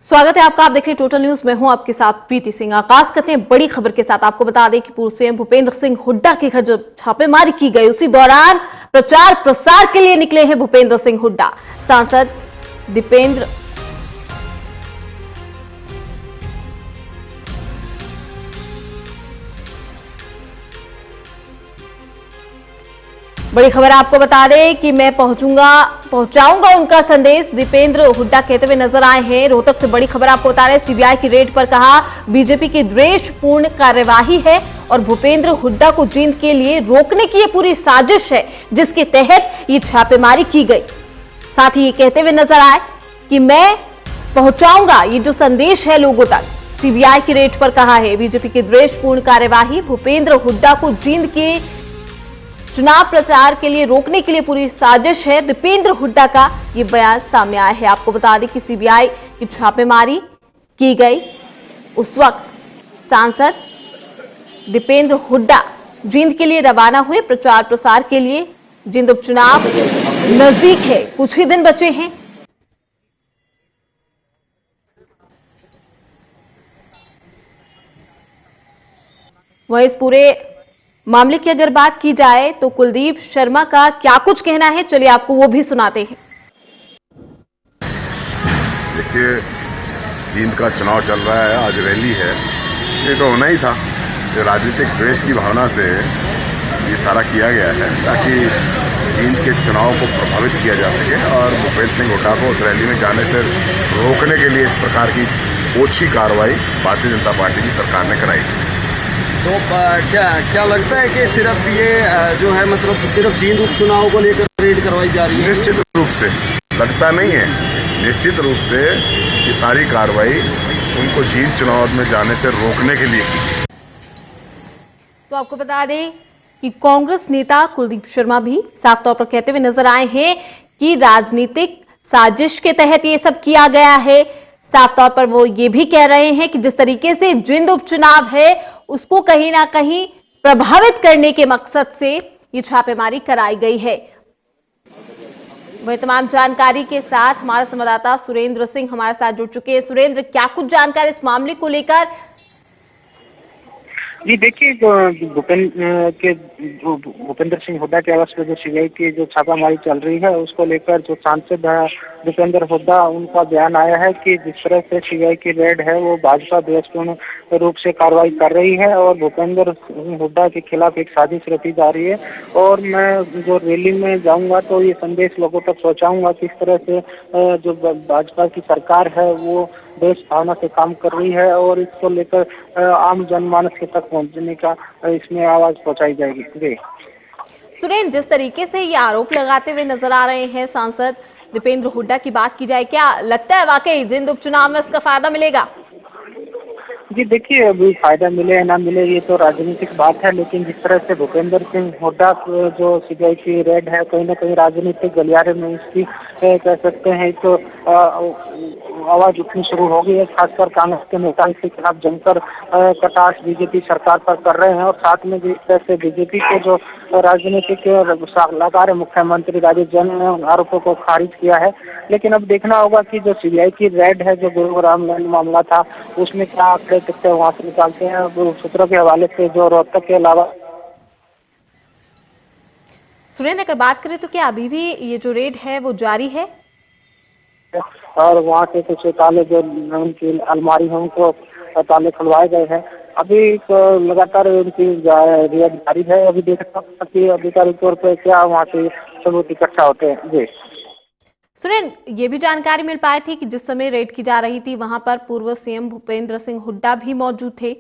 स्वागत है आपका। आप देख रहे हैं टोटल न्यूज। मैं हूं आपके साथ प्रीति सिंह। आगाज करते हैं बड़ी खबर के साथ। आपको बता दें कि पूर्व सीएम भूपेंद्र सिंह हुड्डा के घर जब छापेमारी की गई, उसी दौरान प्रचार प्रसार के लिए निकले हैं भूपेंद्र सिंह हुड्डा। सांसद दीपेंद्र बड़ी खबर आपको बता दें कि मैं पहुंचाऊंगा उनका संदेश, दीपेंद्र हुड्डा कहते हुए नजर आए हैं। रोहतक से बड़ी खबर आपको बता रहे हैं, सीबीआई की रेड पर कहा बीजेपी की द्वेषपूर्ण कार्यवाही है और भूपेंद्र हुड्डा को जींद के लिए रोकने की यह पूरी साजिश है, जिसके तहत ये छापेमारी की गई। साथ ही ये कहते हुए नजर आए कि मैं पहुंचाऊंगा ये जो संदेश है लोगों तक। सीबीआई की रेड पर कहा है बीजेपी की द्वेषपूर्ण कार्यवाही, भूपेंद्र हुड्डा को जींद के चुनाव प्रचार के लिए रोकने के लिए पूरी साजिश है। दीपेंद्र हुड्डा का ये बयान सामने आया है। आपको बता दें कि सीबीआई की छापेमारी की गई, उस वक्त सांसद दीपेंद्र हुड्डा जींद के लिए रवाना हुए प्रचार प्रसार के लिए। जींद उपचुनाव नजदीक है, कुछ ही दिन बचे हैं। वहीं इस पूरे मामले की अगर बात की जाए तो कुलदीप शर्मा का क्या कुछ कहना है, चलिए आपको वो भी सुनाते हैं। देखिए, जींद का चुनाव चल रहा है, आज रैली है, ये तो होना ही था। ये राजनीतिक द्वेष की भावना से ये सारा किया गया है ताकि जींद के चुनाव को प्रभावित किया जा सके और भूपेंद्र सिंह हुड्डा को उस रैली में जाने से रोकने के लिए इस प्रकार की ओछी कार्रवाई भारतीय जनता पार्टी की सरकार ने कराई। तो क्या लगता है कि सिर्फ ये जो है मतलब सिर्फ जींद उपचुनाव को लेकर रेड करवाई जा रही है? निश्चित रूप से लगता नहीं है, निश्चित रूप से ये सारी कार्रवाई उनको जींद चुनाव में जाने से रोकने के लिए की। तो आपको बता दें कि कांग्रेस नेता कुलदीप शर्मा भी साफ तौर पर कहते हुए नजर आए हैं कि राजनीतिक साजिश के तहत ये सब किया गया है। साफ तौर पर वो ये भी कह रहे हैं कि जिस तरीके से जींद उपचुनाव है उसको कहीं ना कहीं प्रभावित करने के मकसद से ये छापेमारी कराई गई है। वही तमाम जानकारी के साथ हमारे संवाददाता सुरेंद्र सिंह हमारे साथ जुड़ चुके हैं। सुरेंद्र, क्या कुछ जानकारी इस मामले को लेकर? जी देखिए, भूपेंद्र सिंह हुड्डा के आवास पर जो सीबीआई की जो छापामारी चल रही है उसको लेकर जो सांसद दीपेंद्र हुड्डा, उनका बयान आया है कि जिस तरह से सीबीआई की रेड है वो भाजपा द्वेषपूर्ण रूप से कार्रवाई कर रही है और भूपेंद्र हुड्डा के खिलाफ एक साजिश रची जा रही है। और मैं जो रैली में जाऊंगा तो ये संदेश लोगों तक पहुंचाऊंगा किस तरह से जो भाजपा की सरकार है वो देश भावना से काम कर रही है और इसको लेकर आम जनमानस के तक पहुंचने का इसमें आवाज पहुंचाई जाएगी। सुरेंद्र, जिस तरीके से ये आरोप लगाते हुए नजर आ रहे हैं सांसद दीपेंद्र हुड्डा की बात की जाए, क्या लगता है वाकई जींद उपचुनाव में इसका फायदा मिलेगा? जी देखिए, अभी फायदा मिले या ना मिले ये तो राजनीतिक बात है, लेकिन जिस तरह से भूपेंद्र सिंह हुड्डा जो सीबीआई की रेड है कहीं ना कहीं राजनीतिक गलियारे में इसकी कह सकते हैं तो आवाज उठनी शुरू हो गई है। खासकर कांग्रेस के नेता इसके खिलाफ जमकर कटाक्ष बीजेपी सरकार पर कर रहे हैं और साथ में जिस तरह से बीजेपी के जो राजनीतिक सलाहकार मुख्यमंत्री राजीव जैन ने उन आरोपों को खारिज किया है। लेकिन अब देखना होगा कि जो सीबीआई की रेड है, जो गुरुग्राम लैंड मामला था, उसमें क्या आंकड़े तथ्य वहां से निकालते हैं। सूत्रों के हवाले से जो रोहतक के अलावा सुरेंद्र, अगर बात करें तो क्या अभी भी ये जो रेड है वो जारी है? और वहाँ से कुछ ताले जो उनकी अलमारी है उनको ताले खुलवाए गए हैं। अभी लगातार उनकी रेड जारी है। अभी देखना कि अधिकारिक तौर पर क्या वहाँ से सबूत इकट्ठा होते हैं। जी सुरेंद्र, ये भी जानकारी मिल पाई थी कि जिस समय रेड की जा रही थी वहां पर पूर्व सीएम भूपेंद्र सिंह हुड्डा भी मौजूद थे।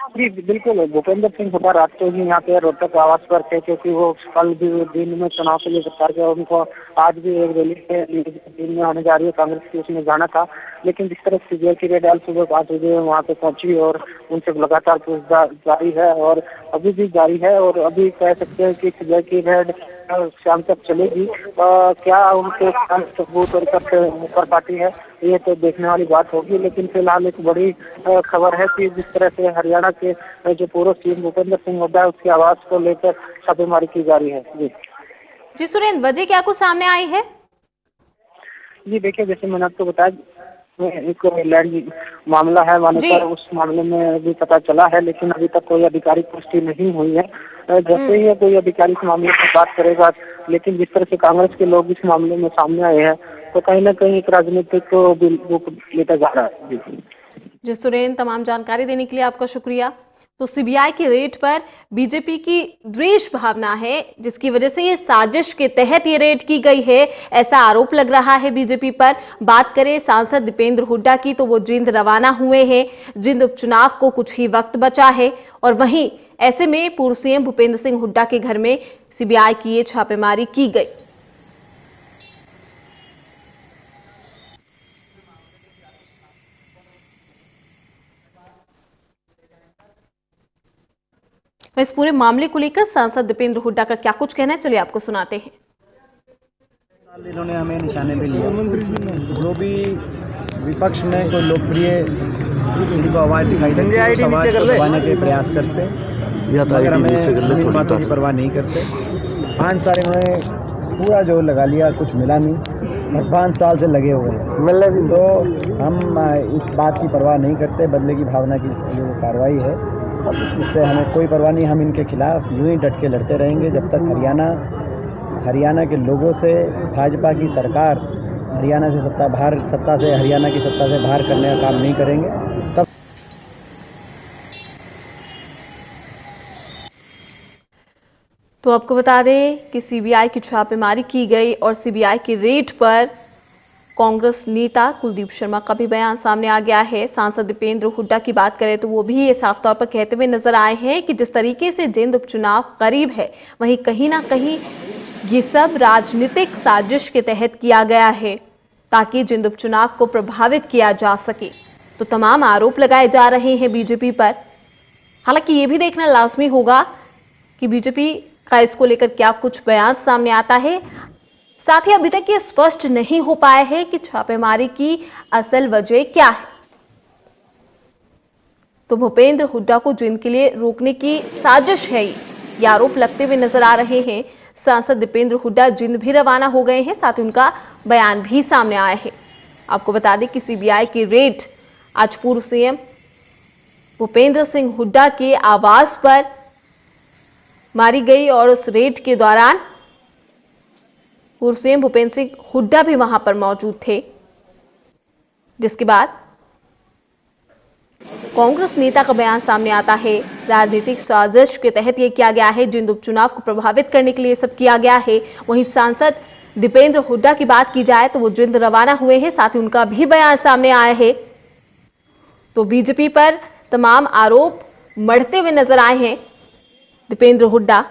जी बिल्कुल, भूपेंद्र सिंह हुड्डा रात को ही यहाँ पे रोहतक आवास पर थे क्योंकि वो कल भी दिन में चुनाव के लिए प्रचार किया। उनको आज भी एक रैली दिन में होने जा रही है कांग्रेस की, उसमें जाना था। लेकिन जिस तरह सीबीआई की रेड आज सुबह 5 बजे वहाँ पे पहुंची और उनसे लगातार पूछताछ जारी है और अभी भी जारी है। और अभी कह सकते हैं कि सीबीआई की रेड शाम तक चलेगी। क्या उनके सबूत और कर पाती है ये तो देखने वाली बात होगी। लेकिन फिलहाल एक बड़ी खबर है कि जिस तरह से हरियाणा के जो पूर्व सीएम भूपेंद्र सिंह हुड्डा है उसके आवास को लेकर छापेमारी की जा रही है। जी सुरेंद्र, वजह क्या कुछ सामने आई है? जी देखिए, जैसे मैंने आपको बताया एक लैंड मामला है माने जी। पर उस मामले में भी पता चला है, लेकिन अभी तक कोई आधिकारिक पुष्टि नहीं हुई है। जैसे ही कोई अधिकारी इस मामले पर बात करेगा, लेकिन जिस तरह से कांग्रेस के लोग इस मामले में सामने आए हैं, तो कहीं ना कहीं एक राजनीतिक रूप लेता जा रहा है। जी जी सुरेन, तमाम जानकारी देने के लिए आपका शुक्रिया। तो सीबीआई की रेड पर बीजेपी की द्वेष भावना है, जिसकी वजह से ये साजिश के तहत ये रेड की गई है, ऐसा आरोप लग रहा है बीजेपी पर। बात करें सांसद दीपेंद्र हुड्डा की, तो वो जींद रवाना हुए हैं। जींद उपचुनाव को कुछ ही वक्त बचा है, और वहीं ऐसे में पूर्व सीएम भूपेंद्र सिंह हुड्डा के घर में सीबीआई की ये छापेमारी की गई। इस पूरे मामले को लेकर सांसद दीपेंद्र हुड्डा का क्या कुछ कहना है, चलिए आपको सुनाते हैं। इन्होंने हमें निशाने पे लिया। जो भी विपक्ष में कोई लोकप्रिय किसी को आवाज दिखाई देती है, आवाज को दबाने के प्रयास करते हैं, मगर हमें इन बातों की परवाह नहीं करते। 5 साल इन्होंने पूरा जोर लगा लिया, कुछ मिला नहीं, और 5 साल से लगे हुए हैं। तो हम इस बात की परवाह नहीं करते, बदले की भावना की जो कार्रवाई है इससे हमें कोई परवाह नहीं। हम इनके खिलाफ यूं ही डट के लड़ते रहेंगे जब तक हरियाणा के लोगों से भाजपा की सरकार हरियाणा से हरियाणा की सत्ता से बाहर करने का काम नहीं करेंगे। तब तो आपको बता दें कि सीबीआई की छापेमारी की गई, और सीबीआई की रेड पर कांग्रेस नेता कुलदीप शर्मा का भी बयान सामने आ गया है। सांसद दीपेंद्र हुड्डा की बात करें तो वो भी ये साफ तौर पर कहते हुए नजर आए हैं कि जिस तरीके से जींद उपचुनाव करीब है, वहीं कहीं ना कहीं ये सब राजनीतिक साजिश के तहत किया गया है, ताकि जींद उपचुनाव को प्रभावित किया जा सके। तो तमाम आरोप लगाए जा रहे हैं बीजेपी पर। हालांकि ये भी देखना लाजमी होगा कि बीजेपी का इसको लेकर क्या कुछ बयान सामने आता है। साथ ही अभी तक ये स्पष्ट नहीं हो पाया है कि छापेमारी की असल वजह क्या है। तो भूपेंद्र हुड्डा को जींद के लिए रोकने की साजिश है, ये आरोप लगते हुए नजर आ रहे हैं। सांसद दीपेंद्र हुड्डा जींद भी रवाना हो गए हैं, साथ ही उनका बयान भी सामने आया है। आपको बता दें कि सीबीआई की रेड आज पूर्व सीएम भूपेंद्र सिंह हुड्डा के आवास पर मारी गई, और उस रेड के दौरान पूर्व सीएम भूपेंद्र सिंह हुड्डा भी वहां पर मौजूद थे, जिसके बाद कांग्रेस नेता का बयान सामने आता है। राजनीतिक साजिश के तहत यह किया गया है, जींद उपचुनाव को प्रभावित करने के लिए सब किया गया है। वहीं सांसद दीपेंद्र हुड्डा की बात की जाए तो वो जींद रवाना हुए हैं, साथ ही उनका भी बयान सामने आया है। तो बीजेपी पर तमाम आरोप मढ़ते हुए नजर आए हैं दीपेंद्र हुड्डा।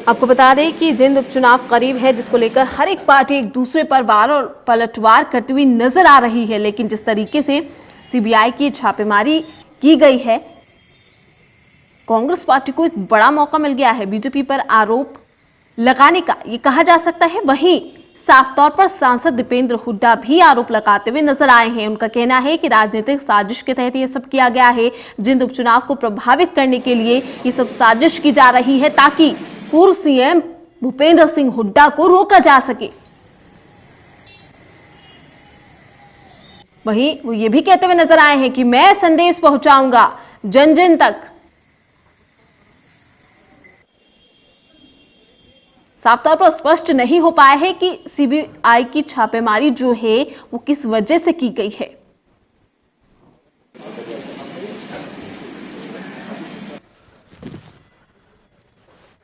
आपको बता दें कि जींद उपचुनाव करीब है, जिसको लेकर हर एक पार्टी एक दूसरे पर वार और पलटवार करती हुई नजर आ रही है। लेकिन जिस तरीके से सीबीआई की छापेमारी की गई है, कांग्रेस पार्टी को एक बड़ा मौका मिल गया है बीजेपी पर आरोप लगाने का, ये कहा जा सकता है। वहीं साफ तौर पर सांसद दीपेंद्र हुड्डा भी आरोप लगाते हुए नजर आए हैं। उनका कहना है कि राजनीतिक साजिश के तहत ये सब किया गया है। जींद उपचुनाव को प्रभावित करने के लिए ये सब साजिश की जा रही है, ताकि पूर्व सीएम भूपेंद्र सिंह हुड्डा को रोका जा सके। वहीं वो ये भी कहते हुए नजर आए हैं कि मैं संदेश पहुंचाऊंगा जन जन तक। साफ तौर पर स्पष्ट नहीं हो पाया है कि सीबीआई की छापेमारी जो है वो किस वजह से की गई है।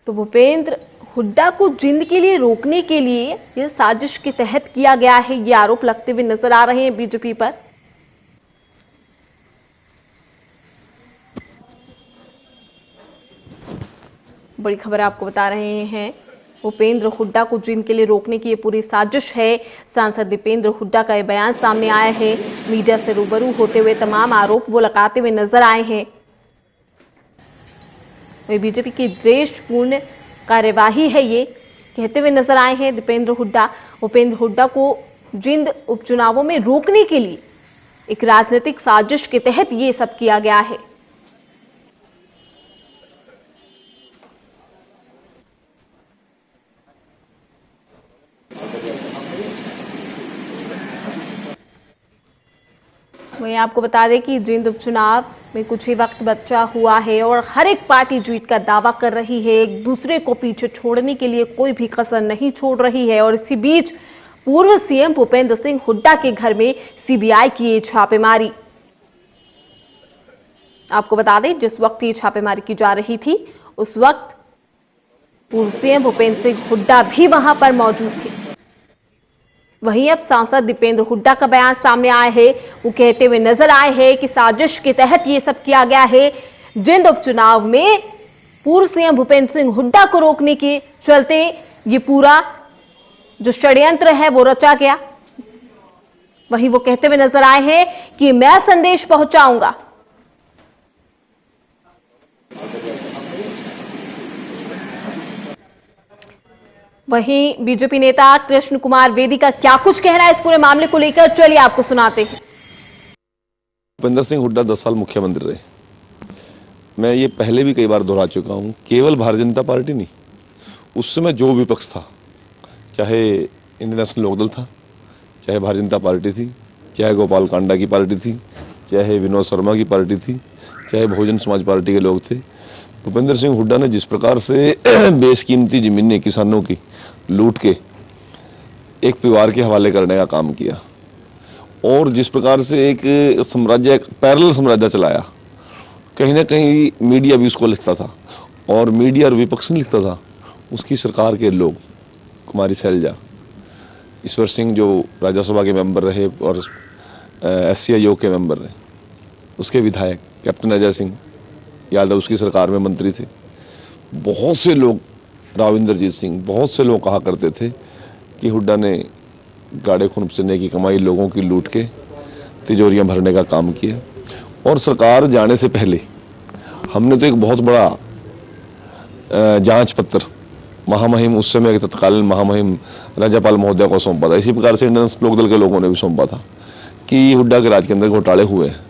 तो भूपेंद्र हुड्डा को जींद के लिए रोकने के लिए यह साजिश के तहत किया गया है, ये आरोप लगते हुए नजर आ रहे हैं बीजेपी पर। बड़ी खबर आपको बता रहे हैं, भूपेंद्र हुड्डा को जींद के लिए रोकने की ये पूरी साजिश है। सांसद दीपेंद्र हुड्डा का ये बयान सामने आया है। मीडिया से रूबरू होते हुए तमाम आरोप वो लगाते हुए नजर आए हैं। वे बीजेपी की द्वेषपूर्ण कार्यवाही है, ये कहते हुए नजर आए हैं दीपेंद्र हुड्डा। भूपेंद्र हुड्डा को जींद उपचुनावों में रोकने के लिए एक राजनीतिक साजिश के तहत ये सब किया गया है। वहीं आपको बता दें कि जींद उपचुनाव में कुछ ही वक्त बचा हुआ है और हर एक पार्टी जीत का दावा कर रही है, एक दूसरे को पीछे छोड़ने के लिए कोई भी कसर नहीं छोड़ रही है। और इसी बीच पूर्व सीएम भूपेंद्र सिंह हुड्डा के घर में सीबीआई की ये छापेमारी। आपको बता दें जिस वक्त ये छापेमारी की जा रही थी उस वक्त पूर्व सीएम भूपेंद्र सिंह हुड्डा भी वहां पर मौजूद थे। वहीं अब सांसद दीपेंद्र हुड्डा का बयान सामने आया है। वो कहते हुए नजर आए हैं कि साजिश के तहत ये सब किया गया है। जींद उपचुनाव में पूर्व सीएम भूपेंद्र सिंह हुड्डा को रोकने के चलते ये पूरा जो षड्यंत्र है वो रचा गया। वहीं वो कहते हुए नजर आए हैं कि मैं संदेश पहुंचाऊंगा। वहीं बीजेपी नेता कृष्ण कुमार बेदी का क्या कुछ कहना है इस पूरे मामले को लेकर, चलिए आपको सुनाते हैं। भूपेंद्र सिंह हुड्डा 10 साल मुख्यमंत्री रहे। मैं ये पहले भी कई बार दोहरा चुका हूं, केवल भारतीय जनता पार्टी नहीं, उस समय जो विपक्ष था, चाहे इंडियन नेशनल लोकदल था, चाहे भारतीय जनता पार्टी थी, चाहे गोपाल कांडा की पार्टी थी, चाहे विनोद शर्मा की पार्टी थी, चाहे बहुजन समाज पार्टी के लोग थे, भूपेंद्र सिंह हुड्डा ने जिस प्रकार से बेशकीमती जमीनें किसानों की लूट के एक परिवार के हवाले करने का काम किया और जिस प्रकार से एक साम्राज्य, एक पैरेलल साम्राज्य चलाया, कहीं ना कहीं मीडिया भी उसको लिखता था और मीडिया और विपक्ष नहीं लिखता था, उसकी सरकार के लोग, कुमारी शैलजा, ईश्वर सिंह जो राज्यसभा के मेंबर रहे और SC आयोग के मेंबर रहे, उसके विधायक कैप्टन अजय सिंह यादव उसकी सरकार में मंत्री थे, बहुत से लोग, राव इंद्रजीत सिंह, बहुत से लोग कहा करते थे कि हुड्डा ने गाड़े खून पसीने की कमाई लोगों की लूट के तिजोरियां भरने का काम किया। और सरकार जाने से पहले हमने तो एक बहुत बड़ा जांच पत्र महामहिम, उस समय तत्कालीन महामहिम राज्यपाल महोदय को सौंपा था। इसी प्रकार से इंडियन लोकदल के लोगों ने भी सौंपा था कि हुड्डा के राज के अंदर घोटाले हुए हैं।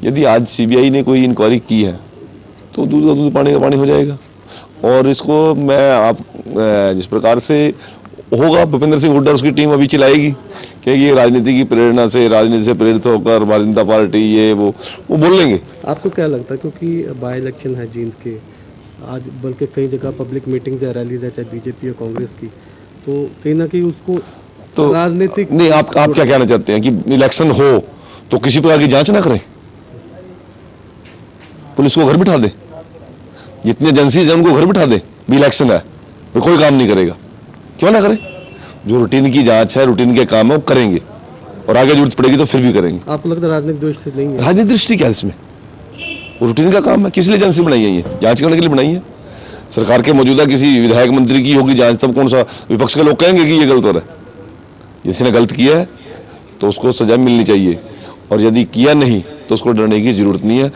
यदि आज CBI ने कोई इंक्वायरी की है तो दूध का दूध, पानी का पानी हो जाएगा। और इसको मैं आप जिस प्रकार से होगा, भूपेंद्र सिंह हुड्डा उसकी टीम अभी चिल्लाएगी कि ये राजनीति की प्रेरणा से, राजनीति से प्रेरित होकर भारतीय जनता पार्टी ये वो बोल लेंगे। आपको क्या लगता है, क्योंकि बाय इलेक्शन है जींद के आज, बल्कि कई जगह पब्लिक मीटिंग है, रैलीज है, चाहे बीजेपी और कांग्रेस की, तो कहीं ना कहीं उसको तो राजनीतिक नहीं, आप क्या कहना चाहते हैं कि इलेक्शन हो तो किसी प्रकार की जांच ना करें, पुलिस को घर बिठा दे, जितनी एजेंसी है उनको घर बिठा दे, भी इलेक्शन है तो कोई काम नहीं करेगा, क्यों ना करें? जो रूटीन की जांच है, रूटीन के काम है वो करेंगे और आगे जरूरत पड़ेगी तो फिर भी करेंगे। आपको लगता है राजनीतिक दृष्टि से नहीं है? राजनीतिक दृष्टि क्या है इसमें? वो रूटीन का काम है। किस लिए एजेंसी बनाई है? ये जांच करने के लिए बनाई है। सरकार के मौजूदा किसी विधायक मंत्री की होगी जांच, तब कौन सा विपक्ष के लोग कहेंगे कि ये गलत हो रहा है? जिसने गलत किया है तो उसको सजा मिलनी चाहिए और यदि किया नहीं तो उसको डरने की जरूरत नहीं है।